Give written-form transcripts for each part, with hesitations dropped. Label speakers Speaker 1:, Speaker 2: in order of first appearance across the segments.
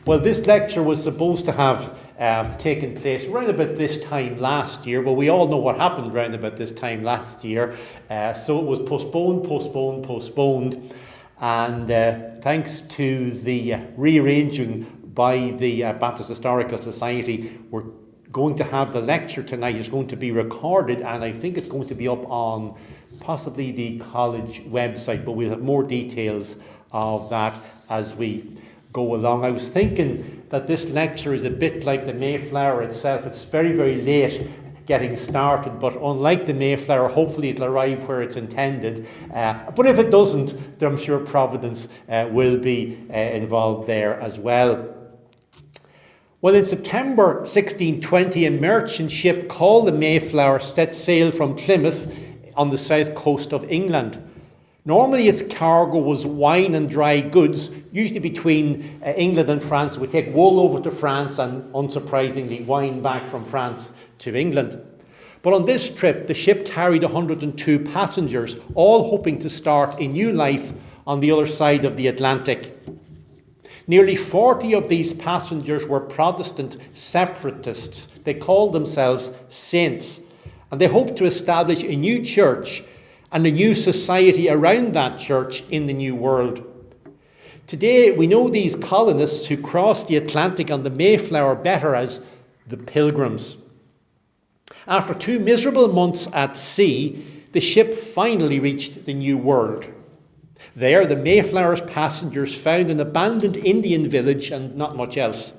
Speaker 1: Well, this lecture was supposed to have taken place around about this time last year. Well, we all know what happened around about this time last year. So it was postponed. And thanks to the rearranging by the Baptist Historical Society, we're going to have the lecture tonight. It's going to be recorded, and I think it's going to be up on possibly the college website, but we'll have more details of that as we go along. I was thinking that this lecture is a bit like the Mayflower itself. It's very, very late getting started, but unlike the Mayflower, hopefully it'll arrive where it's intended. But if it doesn't, then I'm sure Providence will be involved there as well. Well, in September 1620, a merchant ship called the Mayflower set sail from Plymouth on the south coast of England. Normally its cargo was wine and dry goods, usually between England and France. We take wool over to France and, unsurprisingly, wine back from France to England. But on this trip, the ship carried 102 passengers, all hoping to start a new life on the other side of the Atlantic. Nearly 40 of these passengers were Protestant separatists. They called themselves saints, and they hoped to establish a new church and a new society around that church in the New World. Today, we know these colonists who crossed the Atlantic on the Mayflower better as the Pilgrims. After 2 miserable months at sea, the ship finally reached the New World. There, the Mayflower's passengers found an abandoned Indian village and not much else.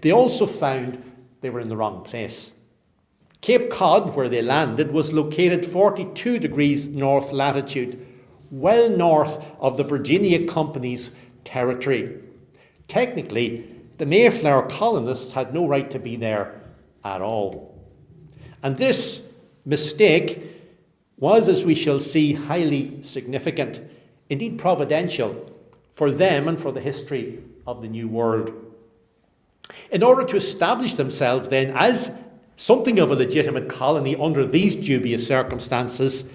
Speaker 1: They also found they were in the wrong place. Cape Cod, where they landed, was located 42 degrees north latitude, well north of the Virginia Company's territory. Technically, the Mayflower colonists had no right to be there at all. And this mistake was, as we shall see, highly significant, indeed providential, for them and for the history of the New World. In order to establish themselves then as something of a legitimate colony under these dubious circumstances,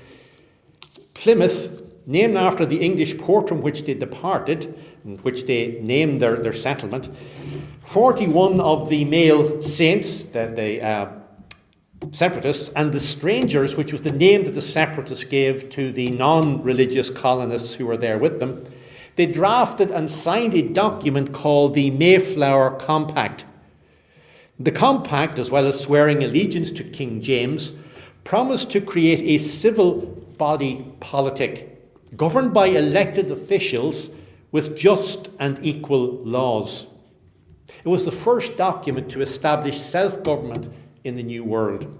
Speaker 1: Plymouth, named after the English port from which they departed, in which they named their settlement, 41 of the male saints, the separatists, and the strangers, which was the name that the separatists gave to the non-religious colonists who were there with them, they drafted and signed a document called the Mayflower Compact. The compact, as well as swearing allegiance to King James, promised to create a civil body politic, governed by elected officials with just and equal laws. It was the first document to establish self-government in the New World.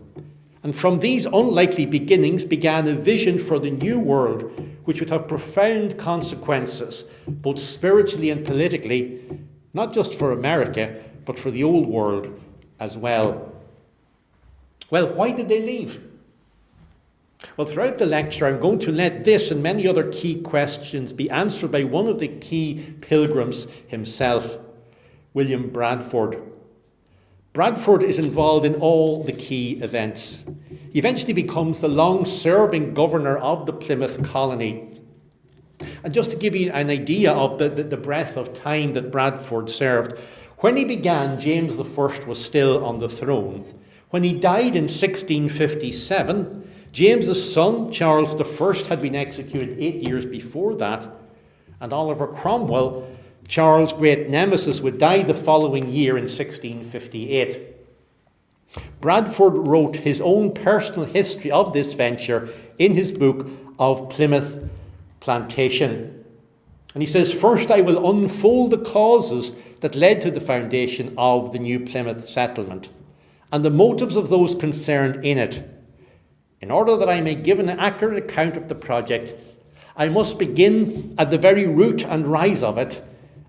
Speaker 1: And from these unlikely beginnings began a vision for the New World, which would have profound consequences, both spiritually and politically, not just for America, but for the old world as well. Well, why did they leave? Well, throughout the lecture, I'm going to let this and many other key questions be answered by one of the key pilgrims himself, William Bradford. Bradford is involved in all the key events. He eventually becomes the long-serving governor of the Plymouth colony. And just to give you an idea of the breadth of time that Bradford served, when he began, James I was still on the throne. When he died in 1657, James's son, Charles I, had been executed 8 years before that, and Oliver Cromwell, Charles' great nemesis, would die the following year in 1658. Bradford wrote his own personal history of this venture in his book of Plymouth Plantation. And he says, "First I will unfold the causes that led to the foundation of the New Plymouth settlement, and the motives of those concerned in it. In order that I may give an accurate account of the project, I must begin at the very root and rise of it,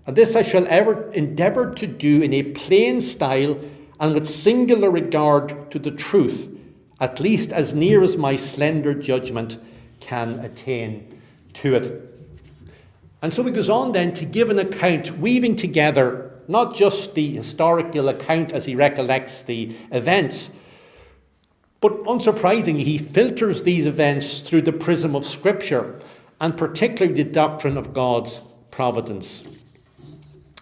Speaker 1: and this I shall ever endeavour to do in a plain style and with singular regard to the truth, at least as near as my slender judgment can attain to it." And so he goes on then to give an account, weaving together not just the historical account as he recollects the events, but unsurprisingly, he filters these events through the prism of Scripture, and particularly the doctrine of God's providence.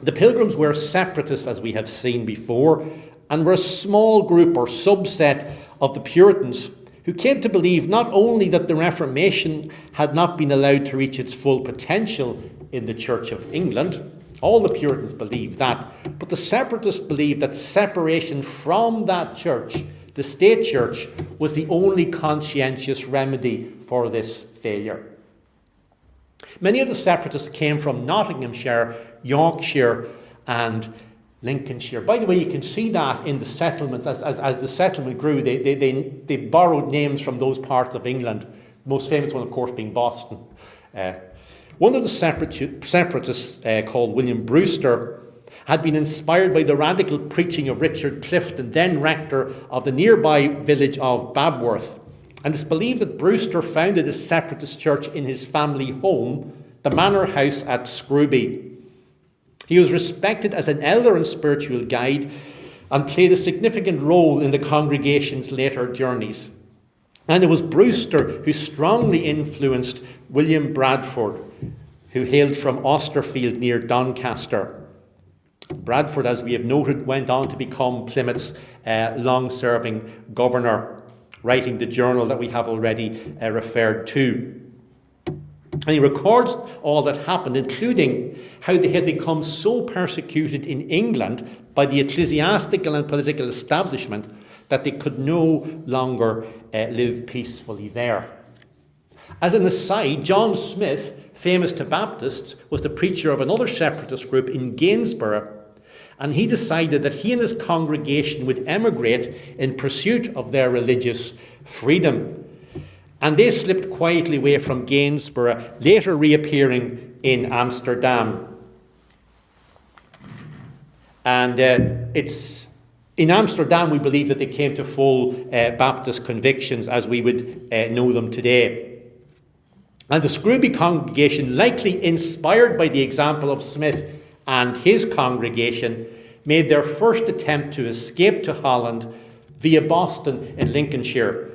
Speaker 1: The Pilgrims were separatists, as we have seen before, and were a small group or subset of the Puritans who came to believe not only that the Reformation had not been allowed to reach its full potential in the Church of England. All the Puritans believed that, but the separatists believed that separation from that church, the state church, was the only conscientious remedy for this failure. Many of the separatists came from Nottinghamshire, Yorkshire, and Lincolnshire. By the way, you can see that in the settlements. As the settlement grew, they borrowed names from those parts of England, the most famous one, of course, being Boston. One of the separatists, called William Brewster, had been inspired by the radical preaching of Richard Clifton, then rector of the nearby village of Babworth. And it's believed that Brewster founded a separatist church in his family home, the Manor House at Scrooby. He was respected as an elder and spiritual guide and played a significant role in the congregation's later journeys. And it was Brewster who strongly influenced William Bradford, who hailed from Austerfield near Doncaster. Bradford, as we have noted, went on to become Plymouth's long-serving governor, writing the journal that we have already referred to. And he records all that happened, including how they had become so persecuted in England by the ecclesiastical and political establishment that they could no longer live peacefully there. As an aside, John Smith, famous to Baptists, was the preacher of another separatist group in Gainsborough, and he decided that he and his congregation would emigrate in pursuit of their religious freedom. And they slipped quietly away from Gainsborough, later reappearing in Amsterdam. And it's in Amsterdam we believe that they came to full Baptist convictions as we would know them today. And the Scrooby congregation, likely inspired by the example of Smith and his congregation, made their first attempt to escape to Holland via Boston in Lincolnshire.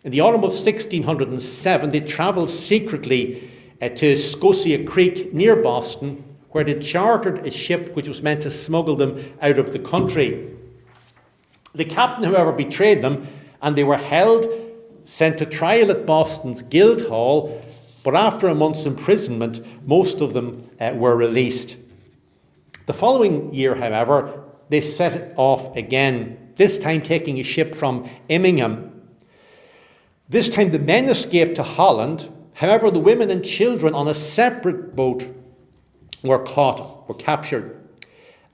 Speaker 1: In the autumn of 1607, they travelled secretly to Scotia Creek near Boston, where they chartered a ship which was meant to smuggle them out of the country. The captain, however, betrayed them, and they were held, sent to trial at Boston's Guildhall, but after a month's imprisonment, most of them were released. The following year, however, they set off again, this time taking a ship from Immingham. This time the men escaped to Holland. However, the women and children on a separate boat were captured.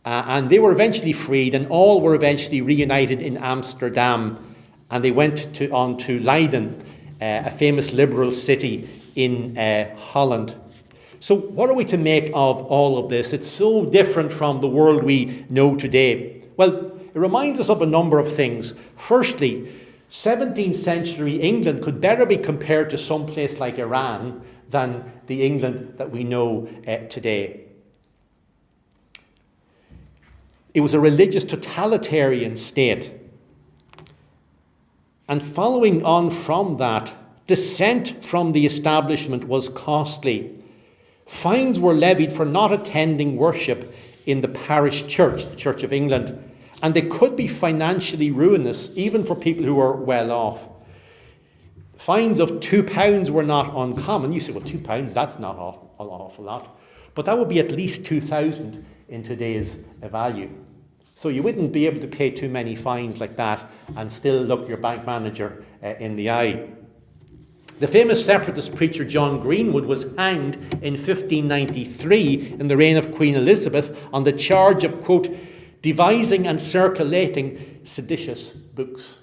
Speaker 1: And they were eventually freed, and all were eventually reunited in Amsterdam. And they went on to Leiden, a famous liberal city in Holland. So what are we to make of all of this? It's so different from the world we know today. Well, it reminds us of a number of things. Firstly, 17th century England could better be compared to some place like Iran than the England that we know today. It was a religious totalitarian state. And following on from that, dissent from the establishment was costly. Fines were levied for not attending worship in the parish church, the Church of England, and they could be financially ruinous, even for people who were well off. Fines of £2 were not uncommon. You say, well, £2, that's not an awful lot. But that would be at least 2,000 in today's value. So you wouldn't be able to pay too many fines like that and still look your bank manager in the eye. The famous separatist preacher John Greenwood was hanged in 1593 in the reign of Queen Elizabeth on the charge of, quote, devising and circulating seditious books.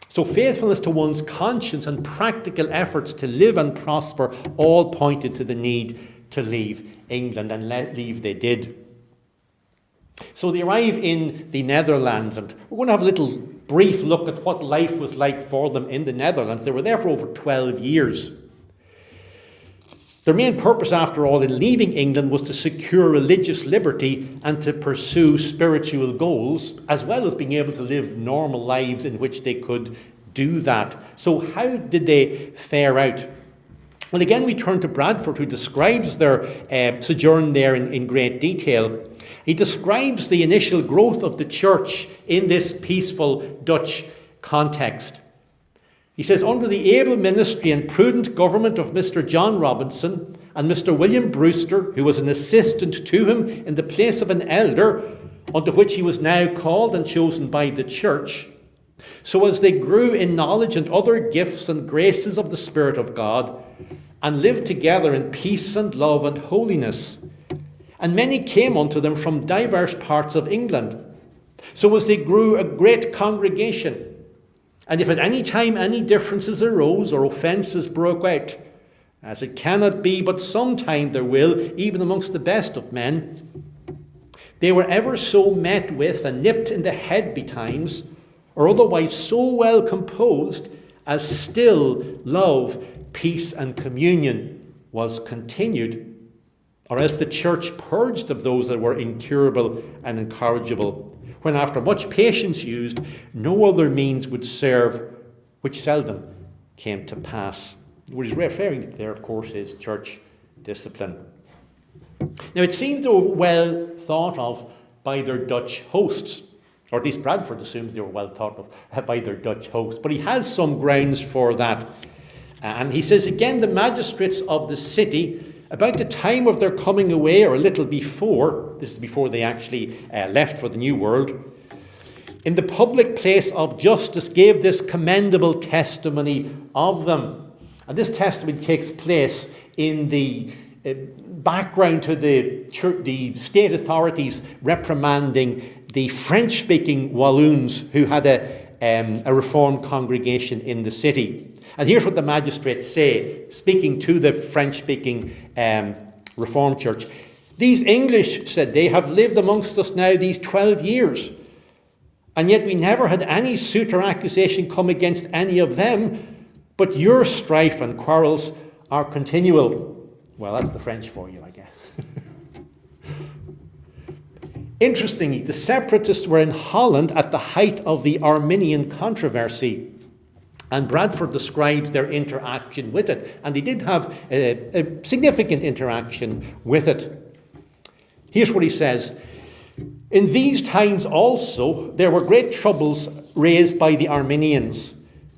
Speaker 1: So faithfulness to one's conscience and practical efforts to live and prosper all pointed to the need to leave England, and leave they did. So they arrive in the Netherlands, and we're going to have a little brief look at what life was like for them in the Netherlands. They were there for over 12 years. Their main purpose, after all, in leaving England was to secure religious liberty and to pursue spiritual goals, as well as being able to live normal lives in which they could do that. So how did they fare out? Well, again, we turn to Bradford, who describes their sojourn there in great detail. He describes the initial growth of the church in this peaceful Dutch context. He says, under the able ministry and prudent government of Mr. John Robinson and Mr. William Brewster, who was an assistant to him in the place of an elder, unto which he was now called and chosen by the church, so as they grew in knowledge and other gifts and graces of the Spirit of God, and lived together in peace and love and holiness. And many came unto them from divers parts of England, so as they grew a great congregation. And if at any time any differences arose or offences broke out, as it cannot be, but sometime there will, even amongst the best of men, they were ever so met with and nipped in the head betimes, or otherwise so well composed as still love, peace, and communion was continued, or else the church purged of those that were incurable and incorrigible, when after much patience used, no other means would serve, which seldom came to pass. What he's referring to there, of course, is church discipline. Now, it seems they were well thought of by their Dutch hosts, or at least Bradford assumes they were well thought of by their Dutch hosts, but he has some grounds for that. And he says, again, the magistrates of the city, about the time of their coming away, or a little before, this is before they actually left for the New World, in the public place of justice gave this commendable testimony of them. And this testimony takes place in the background to the state authorities reprimanding the French-speaking Walloons who had a Reformed congregation in the city. And here's what the magistrates say, speaking to the French-speaking Reformed church. These English, said they, have lived amongst us now these 12 years, and yet we never had any suit or accusation come against any of them, but your strife and quarrels are continual. Well, that's the French for you, I guess. Interestingly, the separatists were in Holland at the height of the Arminian controversy, and Bradford describes their interaction with it, and they did have a significant interaction with it. Here's what he says. In these times also there were great troubles raised by the Arminians,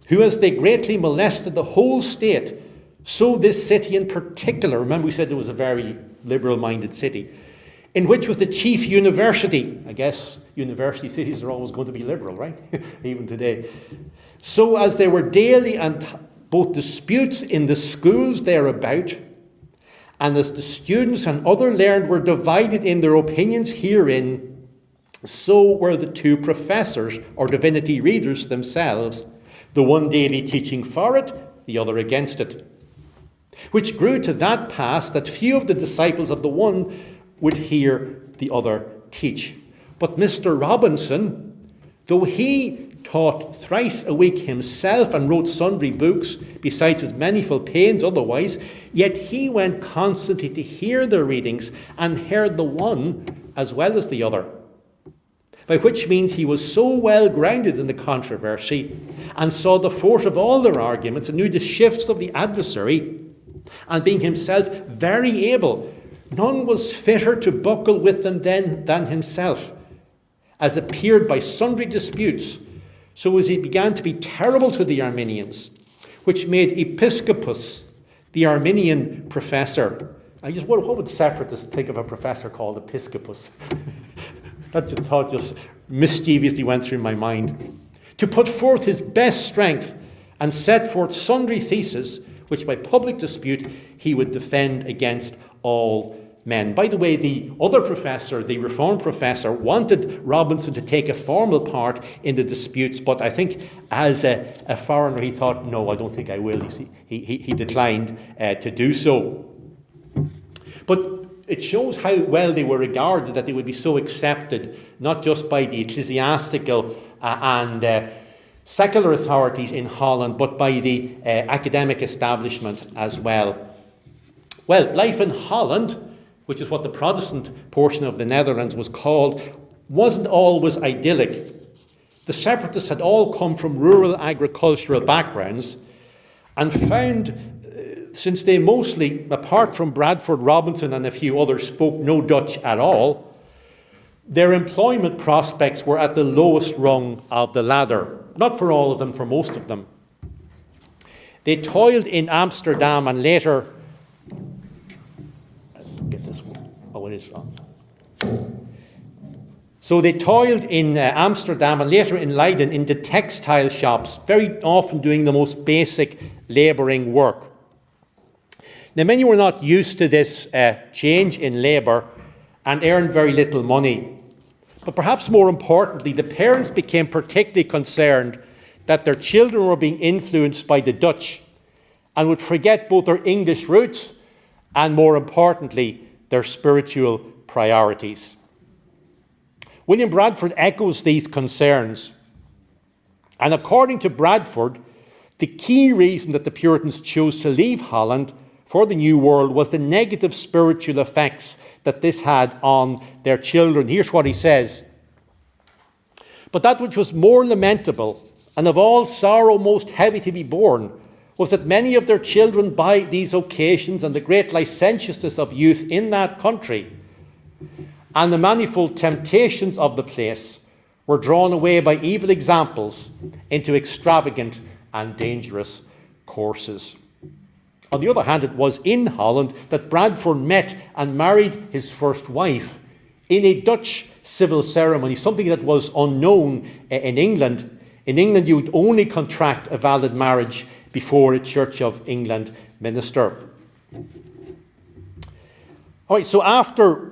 Speaker 1: who as they greatly molested the whole state, so this city in particular, remember we said it was a very liberal-minded city, in which was the chief university. I guess university cities are always going to be liberal, right? Even today. So as there were daily and both disputes in the schools thereabout, and as the students and other learned were divided in their opinions herein, so were the two professors or divinity readers themselves, the one daily teaching for it, the other against it, which grew to that pass that few of the disciples of the one would hear the other teach. But Mr. Robinson, though he taught thrice a week himself and wrote sundry books, besides his manifold pains otherwise, yet he went constantly to hear their readings, and heard the one as well as the other. By which means he was so well grounded in the controversy, and saw the force of all their arguments, and knew the shifts of the adversary, and being himself very able, none was fitter to buckle with them than himself, as appeared by sundry disputes, so as he began to be terrible to the Arminians, which made Episcopus, the Arminian professor. What would separatists think of a professor called Episcopus? That thought just mischievously went through my mind. To put forth his best strength, and set forth sundry theses, which by public dispute he would defend against all men. By the way, the other professor, the Reformed professor, wanted Robinson to take a formal part in the disputes, but I think as a foreigner he thought, no, I don't think I will. He declined to do so. But it shows how well they were regarded, that they would be so accepted, not just by the ecclesiastical and secular authorities in Holland, but by the academic establishment as well. Well, life in Holland, which is what the Protestant portion of the Netherlands was called, wasn't always idyllic. The separatists had all come from rural agricultural backgrounds and found since they mostly, apart from Bradford, Robinson and a few others, spoke no Dutch at all, their employment prospects were at the lowest rung of the ladder. Not for all of them, for most of them. They toiled in Amsterdam and later... Let's get this one. Oh, it is wrong. So they toiled in Amsterdam and later in Leiden in the textile shops, very often doing the most basic labouring work. Now, many were not used to this change in labour and earned very little money. But perhaps more importantly, the parents became particularly concerned that their children were being influenced by the Dutch and would forget both their English roots and, more importantly, their spiritual priorities. William Bradford echoes these concerns. And according to Bradford, the key reason that the Puritans chose to leave Holland for the New World was the negative spiritual effects that this had on their children. Here's what he says. But that which was more lamentable, and of all sorrow most heavy to be borne, was that many of their children by these occasions and the great licentiousness of youth in that country, and the manifold temptations of the place, were drawn away by evil examples into extravagant and dangerous courses. On the other hand, it was in Holland that Bradford met and married his first wife in a Dutch civil ceremony, something that was unknown in England. In England, you would only contract a valid marriage before a Church of England minister. All right, so after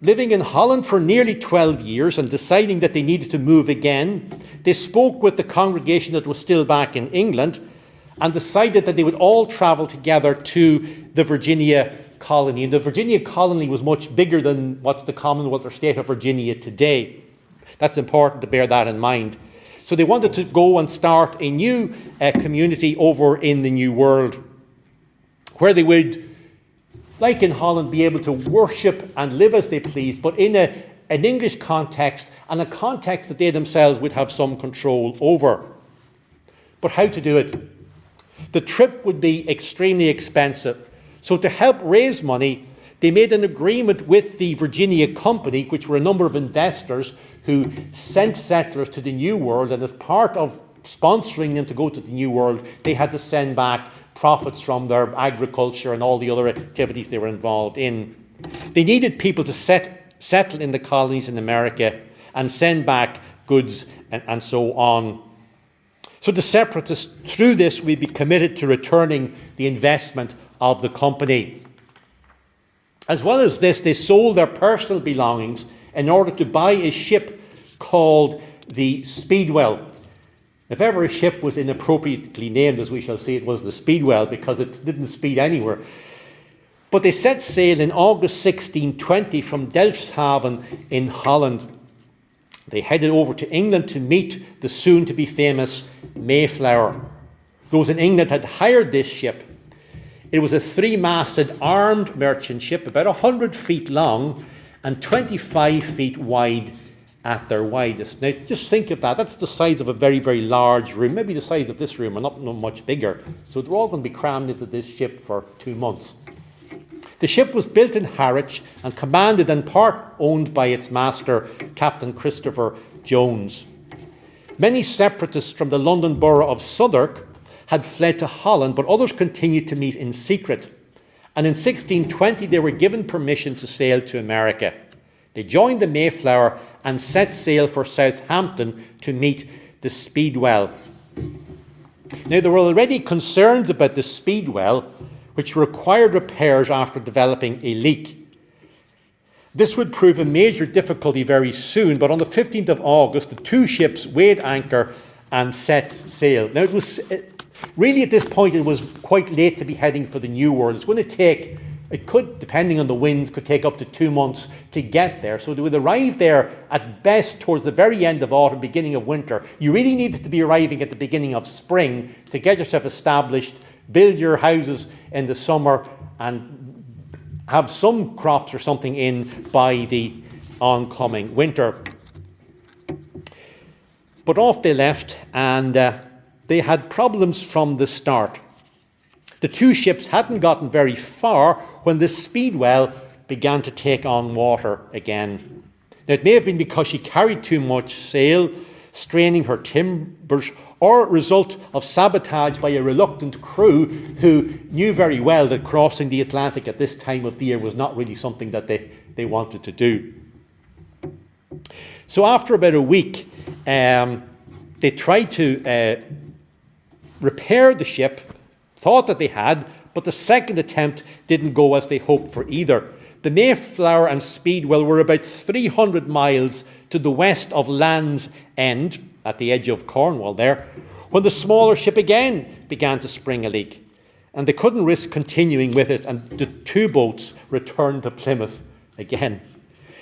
Speaker 1: living in Holland for nearly 12 years and deciding that they needed to move again, they spoke with the congregation that was still back in England and decided that they would all travel together to the Virginia colony. And the Virginia colony was much bigger than what's the Commonwealth or state of Virginia today. That's important to bear that in mind. So they wanted to go and start a new community over in the New World, where they would, like in Holland, be able to worship and live as they pleased, but in an English context and a context that they themselves would have some control over. But how to do it? The trip would be extremely expensive. So to help raise money, they made an agreement with the Virginia Company, which were a number of investors who sent settlers to the New World, and as part of sponsoring them to go to the New World, they had to send back profits from their agriculture and all the other activities they were involved in. They needed people to settle in the colonies in America and send back goods and so on. So the separatists, through this, will be committed to returning the investment of the company. As well as this, they sold their personal belongings in order to buy a ship called the Speedwell. If ever a ship was inappropriately named, as we shall see, it was the Speedwell, because it didn't speed anywhere. But they set sail in August 1620 from Delfshaven in Holland. They headed over to England to meet the soon-to-be famous Mayflower. Those in England had hired this ship. It was a three-masted armed merchant ship, about 100 feet long and 25 feet wide at their widest. Now, just think of that. That's the size of a very, very large room, maybe the size of this room, or not much bigger. So they're all going to be crammed into this ship for 2 months. The ship was built in Harwich and commanded and part owned by its master, Captain Christopher Jones. Many separatists from the London borough of Southwark had fled to Holland, but others continued to meet in secret. And in 1620, they were given permission to sail to America. They joined the Mayflower and set sail for Southampton to meet the Speedwell. Now, there were already concerns about the Speedwell, which required repairs after developing a leak. This would prove a major difficulty very soon, but on the 15th of August, the two ships weighed anchor and set sail. Now, it was really at this point, it was quite late to be heading for the New World. It's going to take, it could, depending on the winds, could take up to 2 months to get there. So they would arrive there at best towards the very end of autumn, beginning of winter. You really needed to be arriving at the beginning of spring to get yourself established, build your houses in the summer, and have some crops or something in by the oncoming winter. But off they left, and they had problems from the start. The two ships hadn't gotten very far when the Speedwell began to take on water again. Now, it may have been because she carried too much sail, straining her timbers, or a result of sabotage by a reluctant crew who knew very well that crossing the Atlantic at this time of the year was not really something that they wanted to do. So after about a week, they tried to repair the ship, thought that they had, but the second attempt didn't go as they hoped for either. The Mayflower and Speedwell were about 300 miles to the west of Land's End, at the edge of Cornwall there, when the smaller ship again began to spring a leak. And they couldn't risk continuing with it, and the two boats returned to Plymouth again.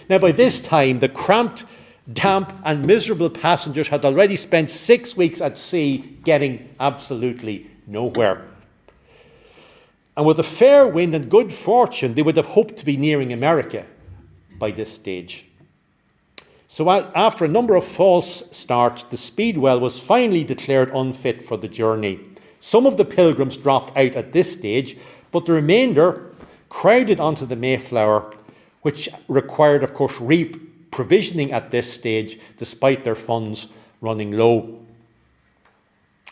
Speaker 1: Now, by this time, the cramped, damp, and miserable passengers had already spent 6 weeks at sea getting absolutely nowhere. And with a fair wind and good fortune, they would have hoped to be nearing America by this stage. So after a number of false starts, the Speedwell was finally declared unfit for the journey. Some of the Pilgrims dropped out at this stage, but the remainder crowded onto the Mayflower, which required, of course, reprovisioning at this stage, despite their funds running low.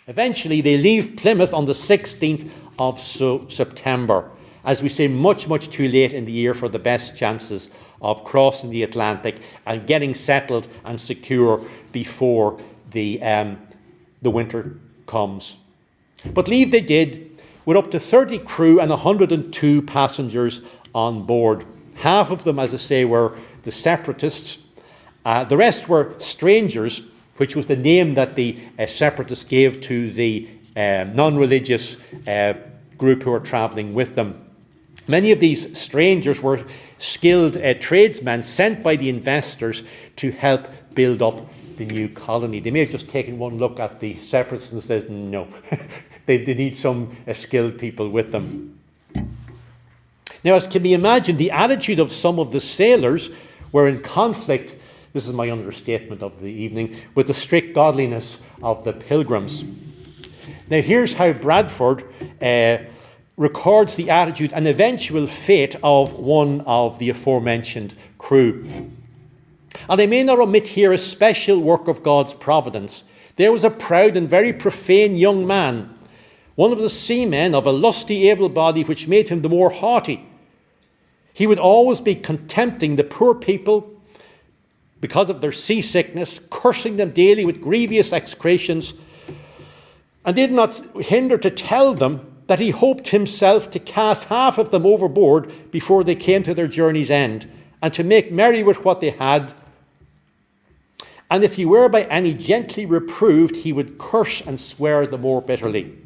Speaker 1: Eventually, they leave Plymouth on the 16th of September. As we say, much, much too late in the year for the best chances of crossing the Atlantic and getting settled and secure before the winter comes. But leave they did, with up to 30 crew and 102 passengers on board. Half of them, as I say, were the separatists. The rest were strangers, which was the name that the separatists gave to the non-religious group who were travelling with them. Many of these strangers were skilled tradesmen sent by the investors to help build up the new colony. They may have just taken one look at the separatists and said, no, they need some skilled people with them. Now, as can be imagined, the attitude of some of the sailors were in conflict, this is my understatement of the evening, with the strict godliness of the Pilgrims. Now, here's how Bradford records the attitude and eventual fate of one of the aforementioned crew. And I may not omit here a special work of God's providence. There was a proud and very profane young man, one of the seamen of a lusty able body, which made him the more haughty. He would always be contempting the poor people because of their seasickness, cursing them daily with grievous execrations, and did not hinder to tell them that he hoped himself to cast half of them overboard before they came to their journey's end, and to make merry with what they had. And if he were by any gently reproved, he would curse and swear the more bitterly.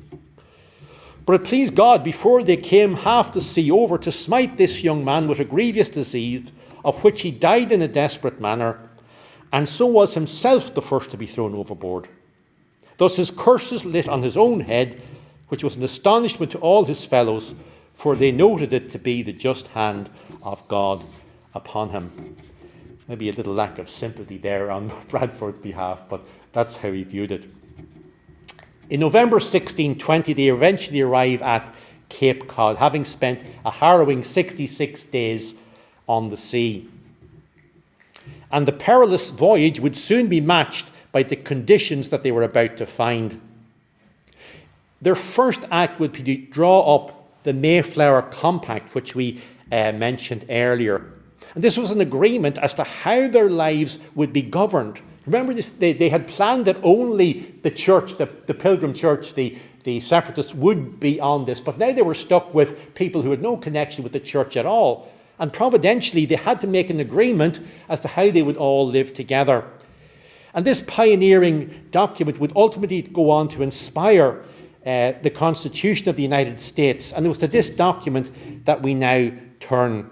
Speaker 1: But it pleased God, before they came half the sea over, to smite this young man with a grievous disease, of which he died in a desperate manner, and so was himself the first to be thrown overboard. Thus his curses lit on his own head, which was an astonishment to all his fellows, for they noted it to be the just hand of God upon him. Maybe a little lack of sympathy there on Bradford's behalf, but that's how he viewed it. In November 1620, they eventually arrive at Cape Cod, having spent a harrowing 66 days on the sea. And the perilous voyage would soon be matched by the conditions that they were about to find. Their first act would be to draw up the Mayflower Compact, which we mentioned earlier. And this was an agreement as to how their lives would be governed. Remember this, they had planned that only the church, the Pilgrim Church, the separatists would be on this, but now they were stuck with people who had no connection with the church at all. And providentially, they had to make an agreement as to how they would all live together. And this pioneering document would ultimately go on to inspire the Constitution of the United States. And it was to this document that we now turn.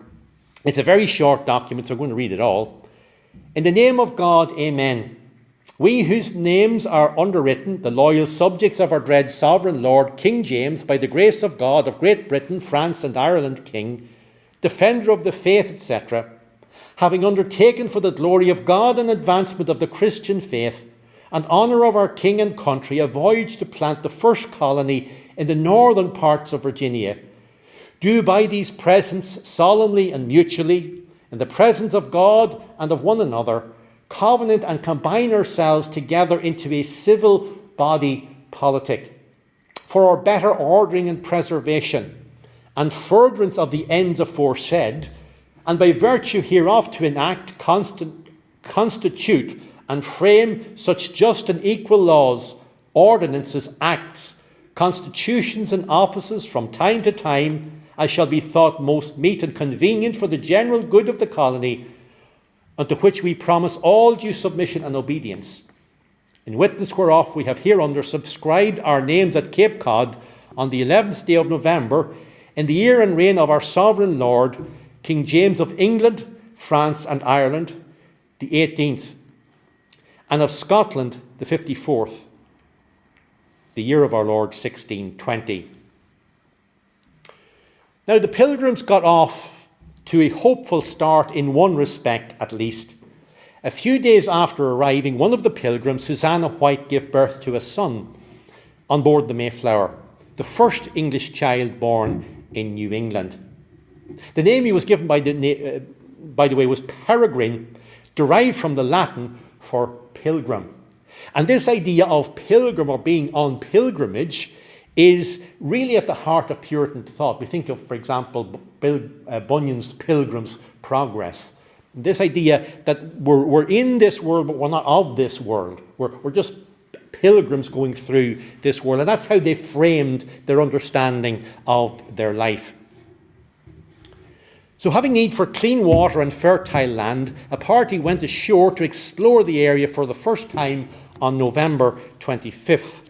Speaker 1: It's a very short document, so I'm going to read it all. In the name of God, amen. We whose names are underwritten, the loyal subjects of our dread sovereign Lord, King James, by the grace of God, of Great Britain, France and Ireland King, defender of the faith, etc., having undertaken for the glory of God and advancement of the Christian faith, and honour of our king and country, a voyage to plant the first colony in the northern parts of Virginia, do by these presents solemnly and mutually, in the presence of God and of one another, covenant and combine ourselves together into a civil body politic, for our better ordering and preservation, and furtherance of the ends aforesaid, and by virtue hereof to enact, constitute, and frame such just and equal laws, ordinances, acts, constitutions, and offices from time to time, as shall be thought most meet and convenient for the general good of the colony, unto which we promise all due submission and obedience. In witness whereof we have hereunder subscribed our names at Cape Cod on the 11th day of November, in the year and reign of our sovereign Lord, King James of England, France, and Ireland, the 18th, and of Scotland, the 54th, the year of our Lord, 1620. Now, the Pilgrims got off to a hopeful start in one respect at least. A few days after arriving, one of the Pilgrims, Susanna White, gave birth to a son on board the Mayflower, the first English child born in New England. The name he was given, by the way, was Peregrine, derived from the Latin for pilgrim. And this idea of pilgrim or being on pilgrimage is really at the heart of Puritan thought. We think of, for example, Bunyan's Pilgrim's Progress. This idea that we're in this world, but we're not of this world. We're just pilgrims going through this world. And that's how they framed their understanding of their life. So having need for clean water and fertile land, a party went ashore to explore the area for the first time on November 25th.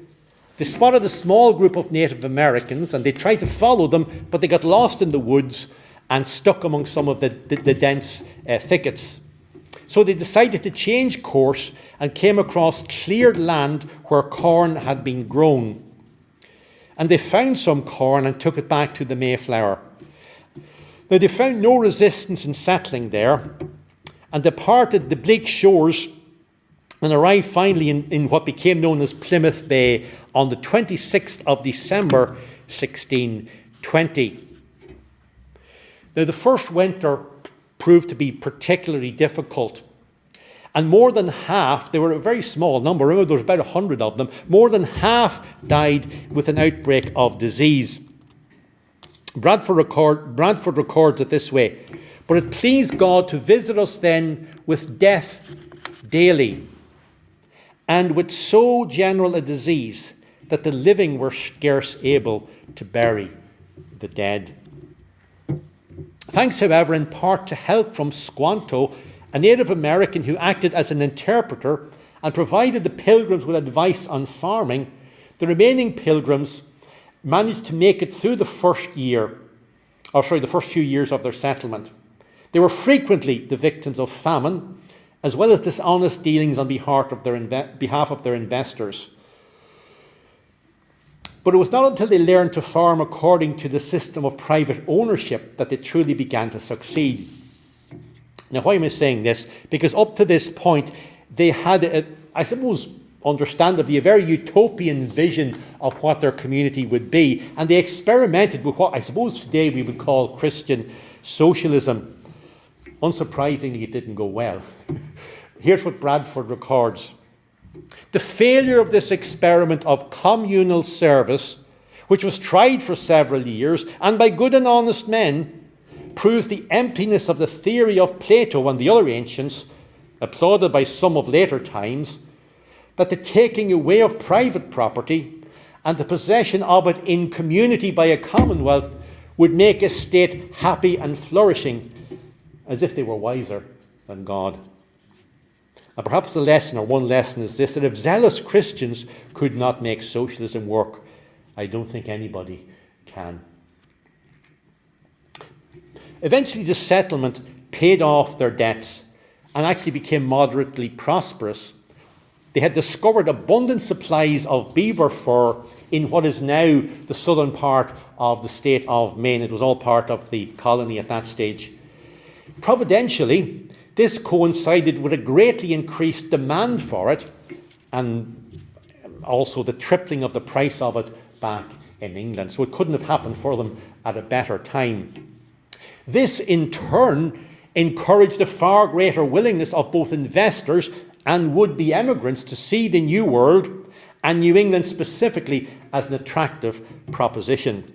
Speaker 1: They spotted a small group of Native Americans and they tried to follow them, but they got lost in the woods and stuck among some of the dense thickets. So they decided to change course and came across cleared land where corn had been grown. And they found some corn and took it back to the Mayflower. Now, they found no resistance in settling there and departed the bleak shores and arrived finally in what became known as Plymouth Bay on the 26th of December, 1620. Now, the first winter proved to be particularly difficult. And more than half, they were a very small number, remember there was about 100 of them, more than half died with an outbreak of disease. Bradford records it this way: "But it pleased God to visit us then with death daily, and with so general a disease that the living were scarce able to bury the dead." Thanks, however, in part to help from Squanto, a Native American who acted as an interpreter and provided the Pilgrims with advice on farming, the remaining Pilgrims managed to make it through the first few years of their settlement. They were frequently the victims of famine, as well as dishonest dealings on behalf of their investors. But it was not until they learned to farm according to the system of private ownership that they truly began to succeed. Now, why am I saying this? Because up to this point, they had, I suppose, understandably, a very utopian vision of what their community would be. And they experimented with what I suppose today we would call Christian socialism. Unsurprisingly, it didn't go well. Here's what Bradford records: "The failure of this experiment of communal service, which was tried for several years, and by good and honest men, proves the emptiness of the theory of Plato and the other ancients, applauded by some of later times, that the taking away of private property and the possession of it in community by a commonwealth would make a state happy and flourishing, as if they were wiser than God." And perhaps the lesson, or one lesson, is this: that if zealous Christians could not make socialism work, I don't think anybody can. Eventually, the settlement paid off their debts and actually became moderately prosperous. They had discovered abundant supplies of beaver fur in what is now the southern part of the state of Maine. It was all part of the colony at that stage. Providentially, this coincided with a greatly increased demand for it, and also the tripling of the price of it back in England. So it couldn't have happened for them at a better time. This, in turn, encouraged a far greater willingness of both investors and would-be emigrants to see the New World, and New England specifically, as an attractive proposition.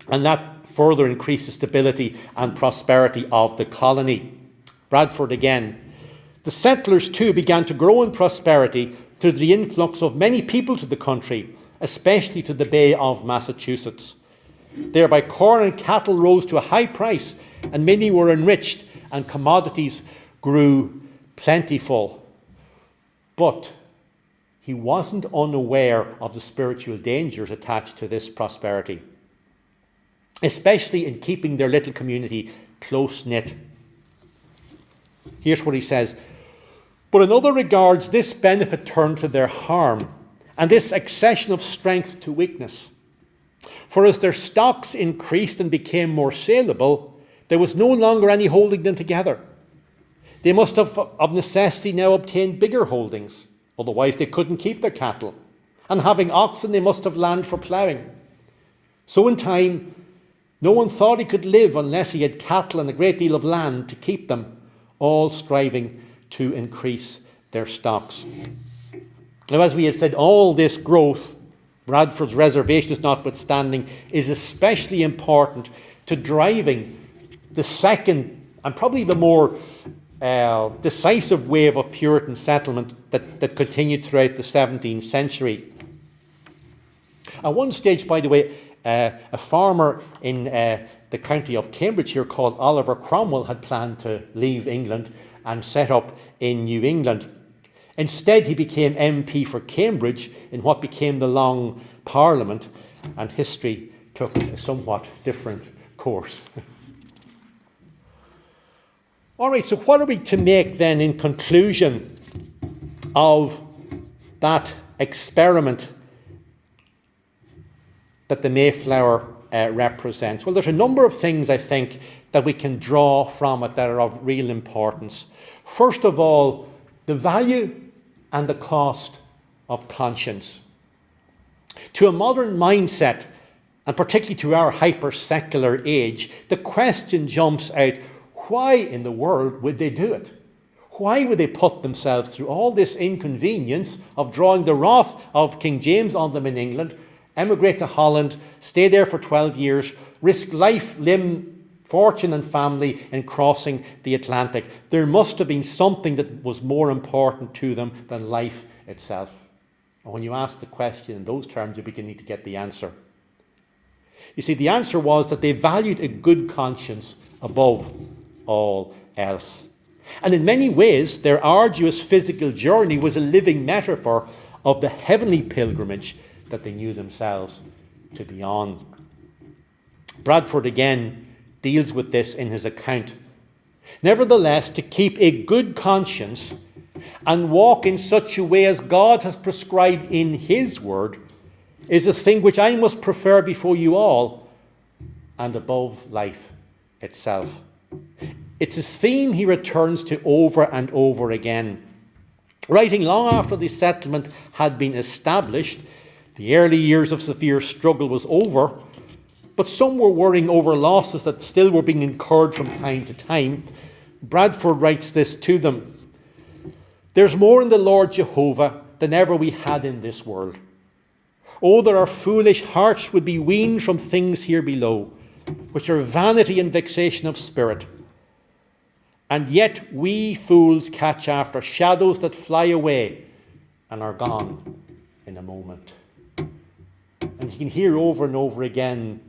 Speaker 1: And that further increased the stability and prosperity of the colony. Bradford again. The settlers too began to grow in prosperity through the influx of many people to the country, especially to the Bay of Massachusetts. Thereby corn and cattle rose to a high price, and many were enriched, and commodities grew plentiful. But he wasn't unaware of the spiritual dangers attached to this prosperity, especially in keeping their little community close-knit. Here's what he says: "But in other regards, this benefit turned to their harm, and this accession of strength to weakness. For as their stocks increased and became more saleable, there was no longer any holding them together. They must have of necessity now obtained bigger holdings, otherwise they couldn't keep their cattle. And having oxen, they must have land for ploughing. So in time, no one thought he could live unless he had cattle and a great deal of land to keep them, all striving to increase their stocks." Now, as we have said, all this growth, Bradford's reservations notwithstanding, is especially important to driving the second and probably the more decisive wave of Puritan settlement that continued throughout the 17th century. At one stage, by the way, a farmer in the county of Cambridgeshire called Oliver Cromwell had planned to leave England and set up in New England. Instead, he became MP for Cambridge in what became the Long Parliament, and history took a somewhat different course. All right, so what are we to make then in conclusion of that experiment that the Mayflower represents? Well, there's a number of things, I think, that we can draw from it that are of real importance. First of all, the value and the cost of conscience. To a modern mindset, and particularly to our hyper-secular age, the question jumps out: why in the world would they do it? Why would they put themselves through all this inconvenience of drawing the wrath of King James on them in England, emigrate to Holland, stay there for 12 years, risk life, limb, fortune and family in crossing the Atlantic? There must have been something that was more important to them than life itself. And when you ask the question in those terms, you're beginning to get the answer. You see, the answer was that they valued a good conscience above all else. And in many ways, their arduous physical journey was a living metaphor of the heavenly pilgrimage that they knew themselves to be on. Bradford again deals with this in his account. Nevertheless, to keep a good conscience and walk in such a way as God has prescribed in his word is a thing which I must prefer before you all and above life itself. It's a theme he returns to over and over again. Writing long after the settlement had been established, the early years of severe struggle was over, but some were worrying over losses that still were being incurred from time to time. Bradford writes this to them: "There's more in the Lord Jehovah than ever we had in this world. Oh, that our foolish hearts would be weaned from things here below, which are vanity and vexation of spirit. And yet we fools catch after shadows that fly away and are gone in a moment." And you can hear over and over again,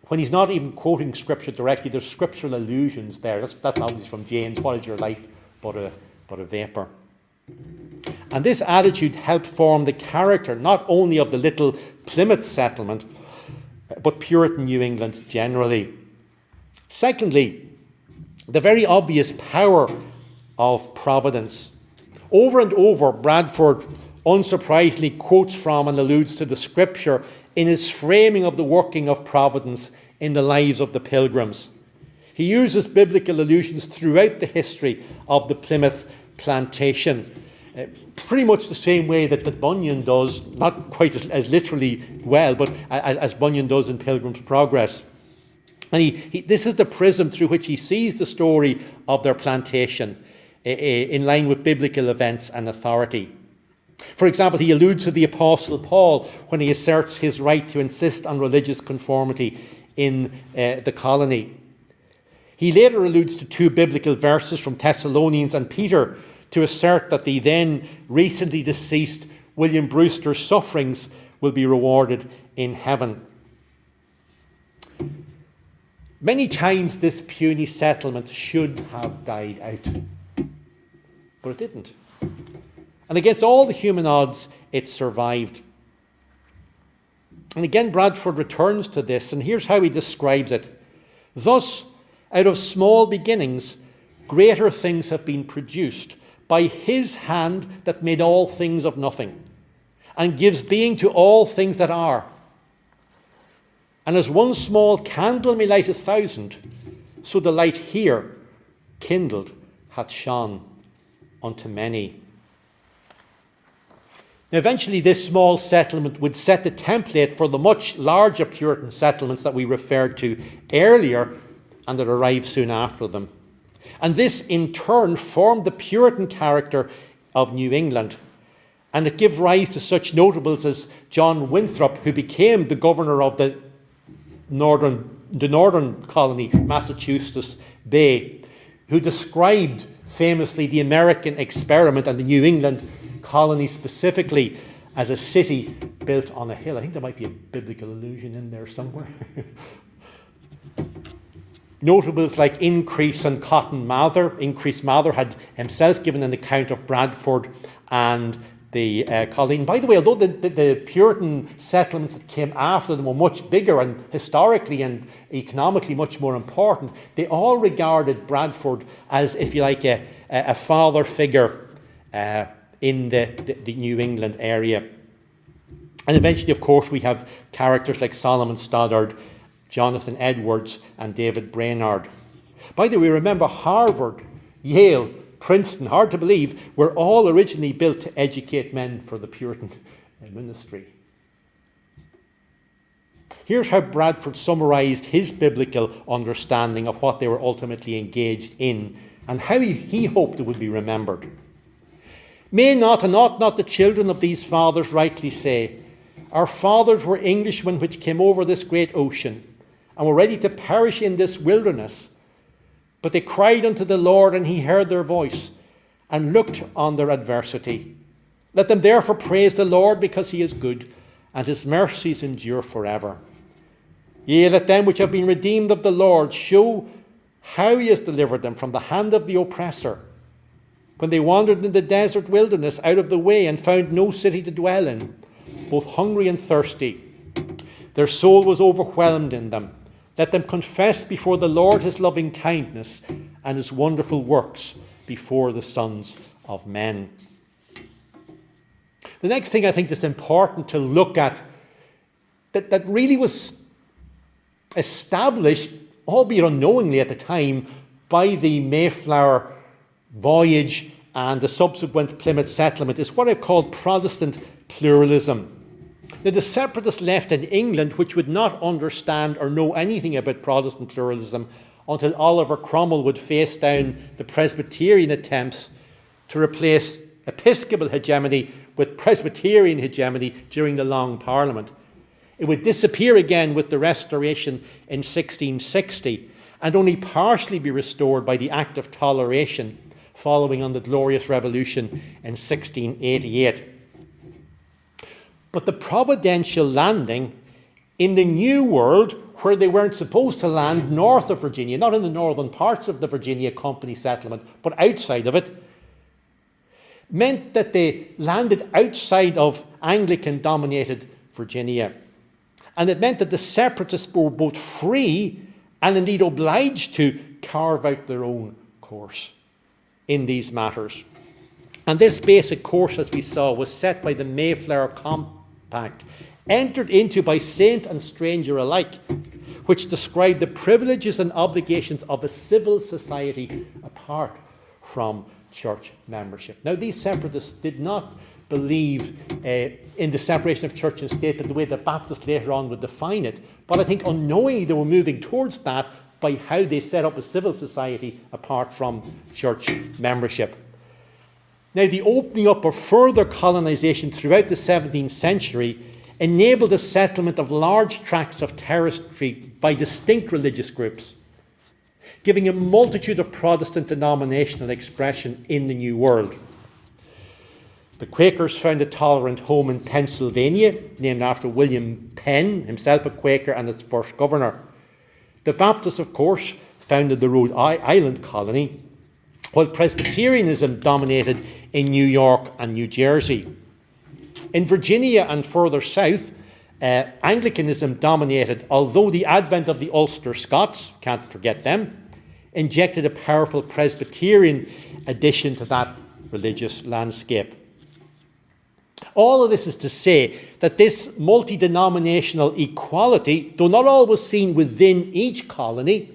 Speaker 1: when he's not even quoting scripture directly, there's scriptural allusions there. That's obviously from James. What is your life but a vapour? And this attitude helped form the character not only of the little Plymouth settlement, but Puritan New England generally. Secondly, the very obvious power of providence. Over and over, Bradford unsurprisingly quotes from and alludes to the scripture in his framing of the working of providence in the lives of the Pilgrims. He uses biblical allusions throughout the history of the Plymouth plantation. pretty much the same way that Bunyan does, not quite as literally well, but as Bunyan does in Pilgrim's Progress. And this is the prism through which he sees the story of their plantation in line with biblical events and authority. For example, he alludes to the Apostle Paul when he asserts his right to insist on religious conformity in the colony. He later alludes to 2 biblical verses from Thessalonians and Peter to assert that the then recently deceased William Brewster's sufferings will be rewarded in heaven. Many times this puny settlement should have died out, but it didn't. And against all the human odds, it survived. And again, Bradford returns to this, and here's how he describes it. Thus, out of small beginnings, greater things have been produced by his hand that made all things of nothing, and gives being to all things that are. And as one small candle may light 1,000, so the light here, kindled, hath shone unto many. Now, eventually this small settlement would set the template for the much larger Puritan settlements that we referred to earlier and that arrived soon after them. And this in turn formed the Puritan character of New England. And it gave rise to such notables as John Winthrop, who became the governor of the northern colony, Massachusetts Bay, who described famously the American experiment and the New England colony specifically as a city built on a hill. I think there might be a biblical allusion in there somewhere. Notables like Increase and Cotton Mather. Increase Mather had himself given an account of Bradford and the colony. And by the way, although the Puritan settlements that came after them were much bigger and historically and economically much more important, they all regarded Bradford as, if you like, a father figure in the New England area. And eventually, of course, we have characters like Solomon Stoddard, Jonathan Edwards, and David Brainerd. By the way, remember Harvard, Yale, Princeton, hard to believe, were all originally built to educate men for the Puritan ministry. Here's how Bradford summarised his biblical understanding of what they were ultimately engaged in and how he hoped it would be remembered. May not and ought not the children of these fathers rightly say, our fathers were Englishmen which came over this great ocean and were ready to perish in this wilderness. But they cried unto the Lord, and he heard their voice, and looked on their adversity. Let them therefore praise the Lord, because he is good, and his mercies endure forever. Yea, let them which have been redeemed of the Lord show how he has delivered them from the hand of the oppressor, when they wandered in the desert wilderness out of the way, and found no city to dwell in, both hungry and thirsty. Their soul was overwhelmed in them. Let them confess before the Lord his loving kindness and his wonderful works before the sons of men. The next thing I think that's important to look at, that really was established, albeit unknowingly at the time, by the Mayflower voyage and the subsequent Plymouth settlement, is what I've called Protestant pluralism. Now, the separatists left in England, which would not understand or know anything about Protestant pluralism until Oliver Cromwell would face down the Presbyterian attempts to replace Episcopal hegemony with Presbyterian hegemony during the Long Parliament. It would disappear again with the Restoration in 1660 and only partially be restored by the Act of Toleration following on the Glorious Revolution in 1688. But the providential landing in the New World, where they weren't supposed to land north of Virginia, not in the northern parts of the Virginia Company settlement, but outside of it, meant that they landed outside of Anglican-dominated Virginia. And it meant that the separatists were both free and indeed obliged to carve out their own course in these matters. And this basic course, as we saw, was set by the Mayflower Compact, entered into by saint and stranger alike, which described the privileges and obligations of a civil society apart from church membership. Now, these separatists did not believe in the separation of church and state the way the Baptists later on would define it, but I think unknowingly they were moving towards that by how they set up a civil society apart from church membership. Now, the opening up of further colonisation throughout the 17th century enabled the settlement of large tracts of territory by distinct religious groups, giving a multitude of Protestant denominational expression in the New World. The Quakers found a tolerant home in Pennsylvania, named after William Penn, himself a Quaker and its first governor. The Baptists, of course, founded the Rhode Island colony, while Presbyterianism dominated in New York and New Jersey. In Virginia and further south, Anglicanism dominated, although the advent of the Ulster Scots, can't forget them, injected a powerful Presbyterian addition to that religious landscape. All of this is to say that this multi-denominational equality, though not always seen within each colony,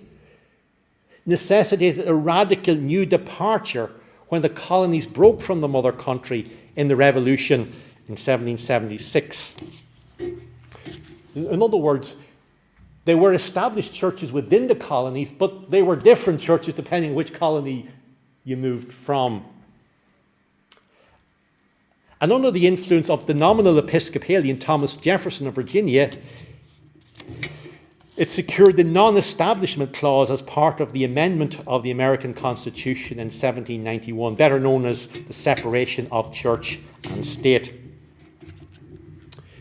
Speaker 1: necessitated a radical new departure when the colonies broke from the mother country in the Revolution in 1776. In other words, there were established churches within the colonies, but they were different churches depending on which colony you moved from. And under the influence of the nominal Episcopalian Thomas Jefferson of Virginia, it secured the non-establishment clause as part of the amendment of the American Constitution in 1791, better known as the separation of church and state.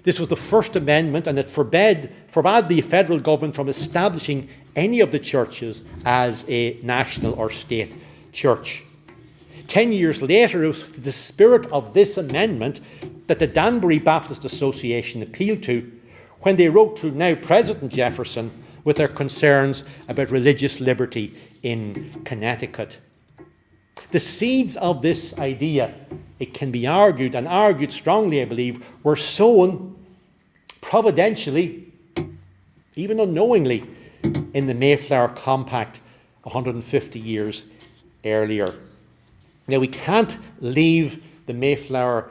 Speaker 1: This was the first amendment, and it forbade the federal government from establishing any of the churches as a national or state church. 10 years later, it was the spirit of this amendment that the Danbury Baptist Association appealed to when they wrote to now President Jefferson with their concerns about religious liberty in Connecticut. The seeds of this idea, it can be argued, and argued strongly, I believe, were sown providentially, even unknowingly, in the Mayflower Compact 150 years earlier. Now, we can't leave the Mayflower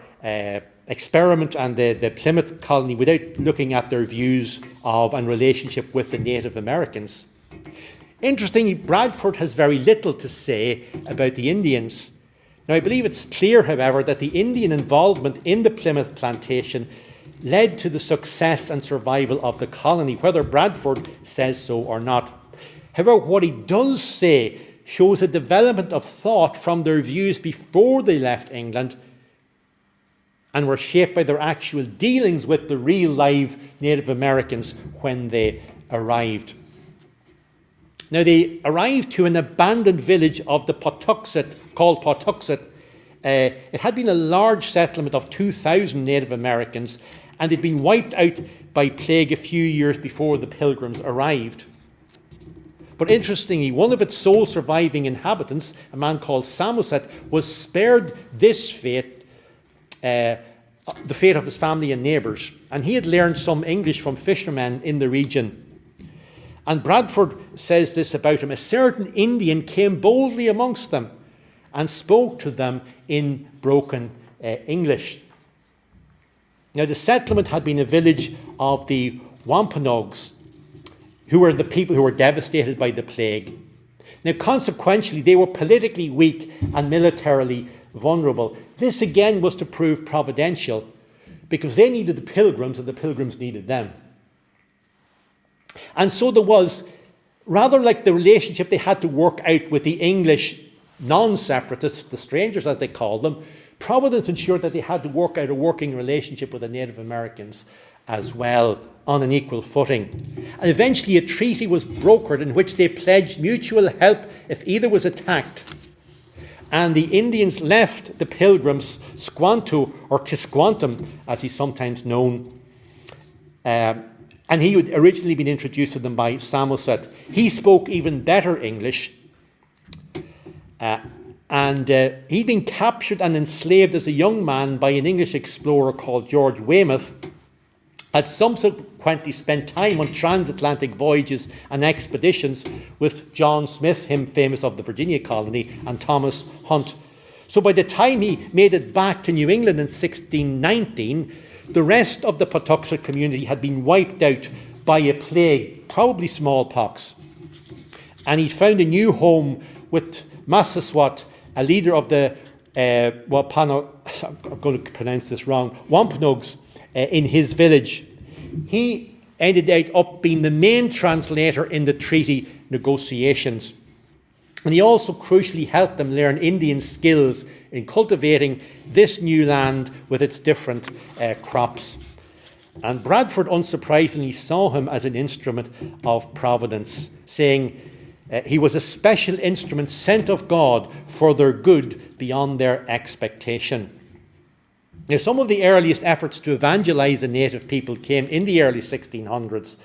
Speaker 1: experiment and the Plymouth colony without looking at their views of and relationship with the Native Americans. Interestingly, Bradford has very little to say about the Indians. Now, I believe it's clear, however, that the Indian involvement in the Plymouth plantation led to the success and survival of the colony, whether Bradford says so or not. However, what he does say shows a development of thought from their views before they left England and were shaped by their actual dealings with the real live Native Americans when they arrived. Now, they arrived to an abandoned village of the Patuxet, called Patuxet. It had been a large settlement of 2,000 Native Americans, and it had been wiped out by plague a few years before the Pilgrims arrived. But interestingly, one of its sole surviving inhabitants, a man called Samoset, was spared this fate, the fate of his family and neighbours, and he had learned some English from fishermen in the region. And Bradford says this about him: a certain Indian came boldly amongst them and spoke to them in broken English. Now, the settlement had been a village of the Wampanoags, who were the people who were devastated by the plague. Now, consequentially, they were politically weak and militarily vulnerable. This again was to prove providential, because they needed the Pilgrims and the Pilgrims needed them. And so there was, rather like the relationship they had to work out with the English non-separatists, the strangers as they called them, Providence ensured that they had to work out a working relationship with the Native Americans as well, on an equal footing. And eventually a treaty was brokered in which they pledged mutual help if either was attacked. And the Indians left the Pilgrims Squanto, or Tisquantum, as he's sometimes known, and he had originally been introduced to them by Samoset. He spoke even better English, and he'd been captured and enslaved as a young man by an English explorer called George Weymouth, had subsequently spent time on transatlantic voyages and expeditions with John Smith, him famous of the Virginia colony, and Thomas Hunt. So by the time he made it back to New England in 1619, the rest of the Patuxet community had been wiped out by a plague, probably smallpox. And he found a new home with Massasoit, a leader of the I'm going to pronounce this wrong, Wampanoags, in his village. He ended up being the main translator in the treaty negotiations. And he also crucially helped them learn Indian skills in cultivating this new land with its different crops. And Bradford, unsurprisingly, saw him as an instrument of providence, saying he was a special instrument sent of God for their good beyond their expectation. Now, some of the earliest efforts to evangelize the native people came in the early 1600s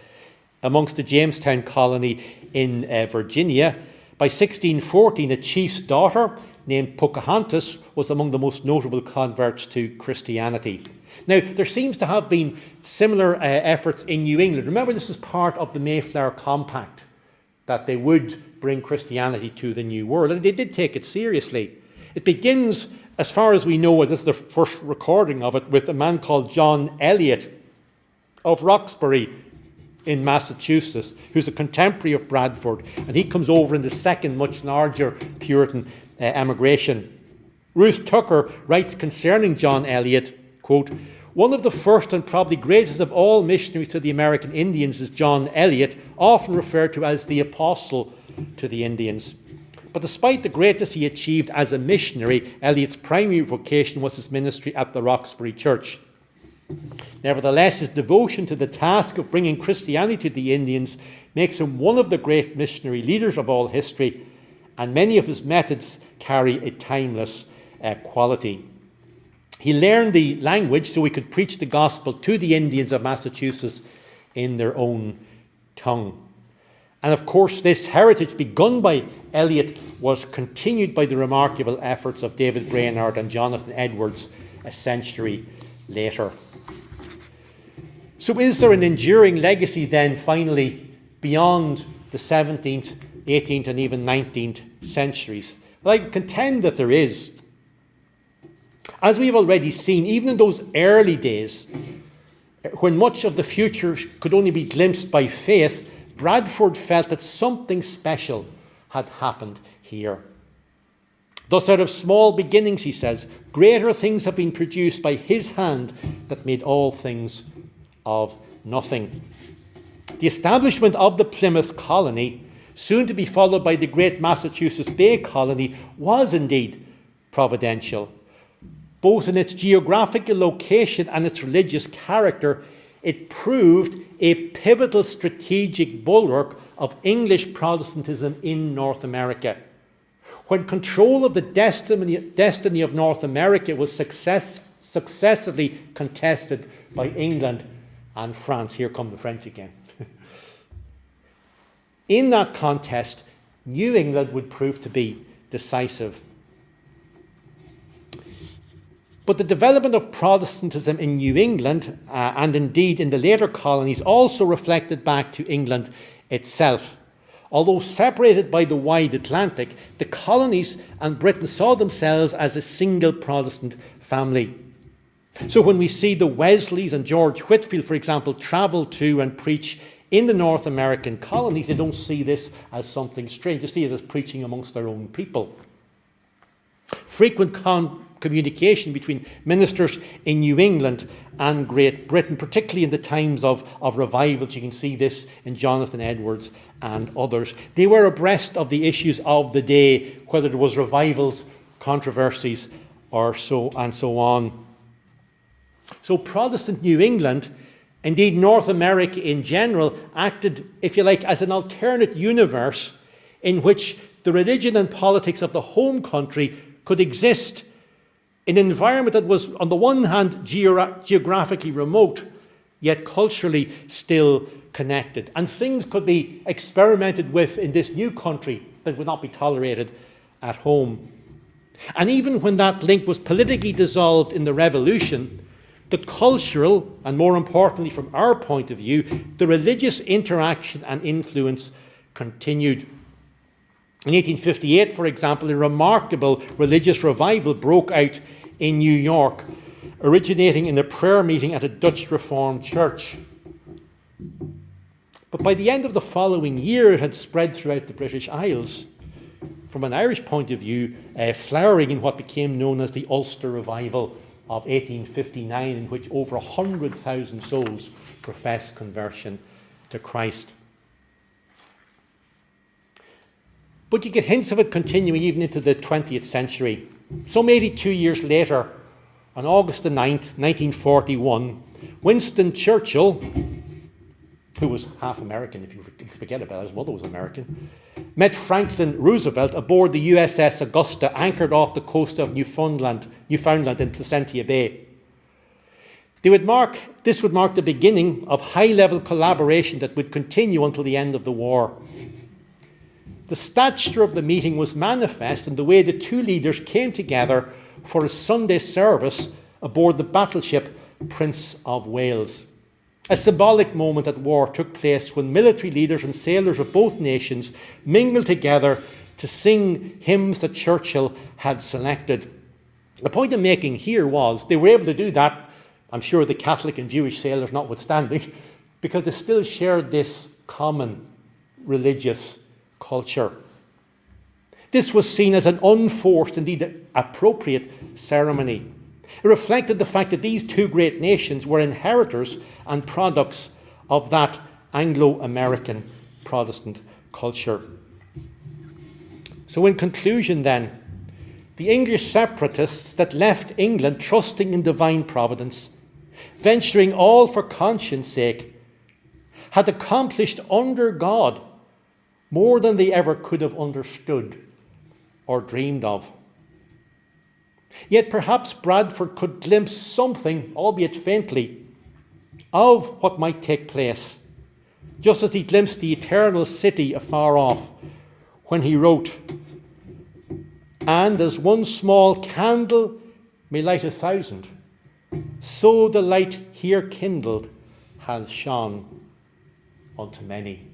Speaker 1: amongst the Jamestown colony in Virginia. By 1614, a chief's daughter named Pocahontas was among the most notable converts to Christianity. Now, there seems to have been similar efforts in New England. Remember, this is part of the Mayflower Compact, that they would bring Christianity to the New World, and they did take it seriously. It begins, as far as we know, as this is the first recording of it, with a man called John Elliott of Roxbury in Massachusetts, who's a contemporary of Bradford, and he comes over in the second, much larger Puritan emigration. Ruth Tucker writes concerning John Elliott, quote, "One of the first and probably greatest of all missionaries to the American Indians is John Elliott, often referred to as the apostle to the Indians. But despite the greatness he achieved as a missionary, Elliott's primary vocation was his ministry at the Roxbury Church. Nevertheless, his devotion to the task of bringing Christianity to the Indians makes him one of the great missionary leaders of all history, and many of his methods carry a timeless quality. He learned the language so he could preach the gospel to the Indians of Massachusetts in their own tongue. And of course, this heritage begun by Elliott was continued by the remarkable efforts of David Brainerd and Jonathan Edwards a century later. So is there an enduring legacy then, finally, beyond the 17th, 18th and even 19th centuries? Well, I contend that there is. As we've already seen, even in those early days, when much of the future could only be glimpsed by faith, Bradford felt that something special had happened here. Thus, out of small beginnings, he says, greater things have been produced by his hand that made all things of nothing. The establishment of the Plymouth colony, soon to be followed by the great Massachusetts Bay colony, was indeed providential. Both in its geographical location and its religious character, it proved a pivotal strategic bulwark of English Protestantism in North America. When control of the destiny of North America was successively contested by England and France. Here come the French again. In that contest, New England would prove to be decisive. But the development of Protestantism in New England, and indeed in the later colonies, also reflected back to England itself. Although separated by the wide Atlantic, the colonies and Britain saw themselves as a single Protestant family. So when we see the Wesleys and George Whitefield, for example, travel to and preach in the North American colonies, they don't see this as something strange. They see it as preaching amongst their own people. Frequent communication between ministers in New England and Great Britain, particularly in the times of revivals. You can see this in Jonathan Edwards and others. They were abreast of the issues of the day, whether there was revivals, controversies, or so on. So Protestant New England, indeed North America in general, acted, if you like, as an alternate universe in which the religion and politics of the home country could exist in an environment that was, on the one hand, geographically remote, yet culturally still connected. And things could be experimented with in this new country that would not be tolerated at home. And even when that link was politically dissolved in the Revolution, the cultural, and more importantly from our point of view, the religious interaction and influence continued. In 1858, for example, a remarkable religious revival broke out in New York, originating in a prayer meeting at a Dutch Reformed church. But by the end of the following year, it had spread throughout the British Isles. From an Irish point of view, flowering in what became known as the Ulster Revival of 1859, in which over 100,000 souls professed conversion to Christ. But you get hints of it continuing even into the 20th century. Some 82 years later, on August the 9th, 1941, Winston Churchill, who was half American, if you forget about it, his mother was American, met Franklin Roosevelt aboard the USS Augusta, anchored off the coast of Newfoundland in Placentia Bay. This would mark the beginning of high-level collaboration that would continue until the end of the war. The stature of the meeting was manifest in the way the two leaders came together for a Sunday service aboard the battleship Prince of Wales. A symbolic moment at war took place when military leaders and sailors of both nations mingled together to sing hymns that Churchill had selected. The point I'm making here was they were able to do that, I'm sure the Catholic and Jewish sailors notwithstanding, because they still shared this common religious culture. This was seen as an unforced, indeed appropriate ceremony. It reflected the fact that these two great nations were inheritors and products of that Anglo-American Protestant culture. So in conclusion then, the English separatists that left England trusting in divine providence, venturing all for conscience sake, had accomplished under God more than they ever could have understood or dreamed of. Yet perhaps Bradford could glimpse something, albeit faintly, of what might take place, just as he glimpsed the eternal city afar off when he wrote, "And as one small candle may light 1,000, so the light here kindled has shone unto many."